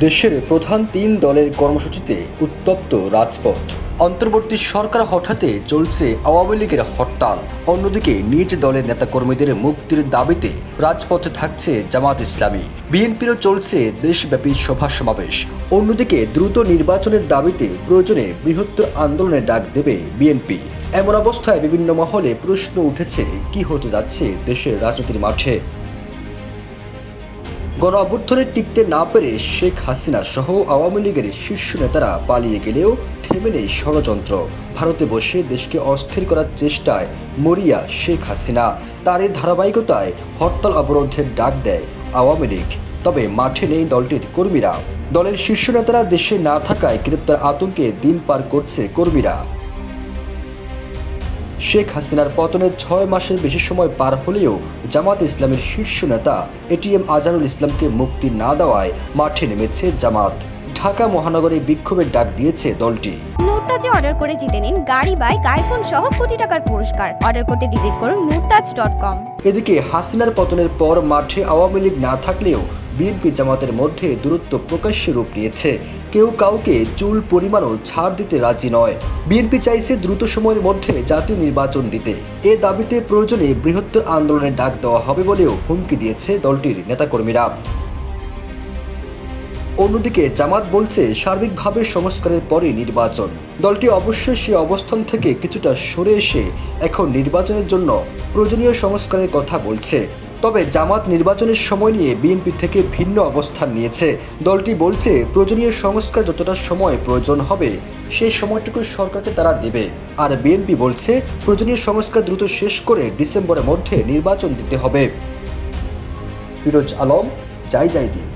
দেশের প্রধান তিন দলের কর্মসূচিতে উত্তপ্ত রাজপথ। অন্তর্বর্তী সরকার হঠাতে চলছে আওয়ামী লীগের হরতাল, অন্যদিকে নিজ দলের নেতাকর্মীদের মুক্তির দাবিতে রাজপথে থাকছে জামাত ইসলামী। বিএনপিরও চলছে দেশব্যাপী সভা সমাবেশ। অন্যদিকে দ্রুত নির্বাচনের দাবিতে প্রয়োজনে বৃহত্তর আন্দোলনের ডাক দেবে বিএনপি। এমন অবস্থায় বিভিন্ন মহলে প্রশ্ন উঠেছে, কি হতে যাচ্ছে দেশের রাজনীতির মাঠে। গণ অভ্যুত্থানে টিকতে না পেরে শেখ হাসিনা সহ আওয়ামী লীগের শীর্ষ নেতারা পালিয়ে গেলেও থেমে নেই ষড়যন্ত্র। ভারতে বসে দেশকে অস্থির করার চেষ্টায় মরিয়া শেখ হাসিনা। তার এই ধারাবাহিকতায় হরতাল অবরোধের ডাক দেয় আওয়ামী লীগ। তবে মাঠে নেই দলটির কর্মীরা। দলের শীর্ষ নেতারা দেশে না থাকায় গ্রেপ্তার আতঙ্কে দিন পার করছে কর্মীরা। শেখ হাসিনার পতনের 6 মাসের বেশি সময় পার হলেও জামাত ইসলামের শীর্ষ নেতা এটিএম আজহারুল ইসলামকে মুক্তি না দেওয়ায় মাঠে নেমেছে জামাত। ঢাকা মহানগরে বিক্ষোভের ডাক দিয়েছে দলটি। মুরতাজে অর্ডার করে জিতে নিন গাড়ি, বাইক, আইফোন সহ কোটি টাকার পুরস্কার। অর্ডার করতে ভিজিট করুন murtaj.com। এদিকে হাসিনার পতনের পর মাঠে আওয়ামী লীগ না থাকলেও বিএনপি জামাতের মধ্যে দূরত্ব প্রকাশ্যে রূপ নিয়েছে। কেউ কাউকে চুল পরিমাণও ছাড় দিতে রাজি নয়। বিএনপি চাইছে দ্রুত সময়ের মধ্যে জাতীয় নির্বাচন দিতে। এ দাবিতে প্রয়োজনে বৃহত্তর আন্দোলনের ডাক দেওয়া হবে বলেও হুমকি দিয়েছে দলটির নেতাকর্মীরা। অন্যদিকে জামাত বলছে সার্বিকভাবে সংস্কারের পরে নির্বাচন। দলটি অবশ্যই সে অবস্থান থেকে কিছুটা সরে এসে এখন নির্বাচনের জন্য প্রয়োজনীয় সংস্কারের কথা বলছে। তবে জামাত নির্বাচনের সময় নিয়ে বিএনপি থেকে ভিন্ন অবস্থান নিয়েছে। দলটি বলছে প্রয়োজনীয় সংস্কার যতটা সময় প্রয়োজন হবে সেই সময়টুকু সরকারকে তারা দেবে। আর বিএনপি বলছে প্রয়োজনীয় সংস্কার দ্রুত শেষ করে ডিসেম্বরের মধ্যে নির্বাচন দিতে হবে। ফিরোজ আলম, যাই দিন।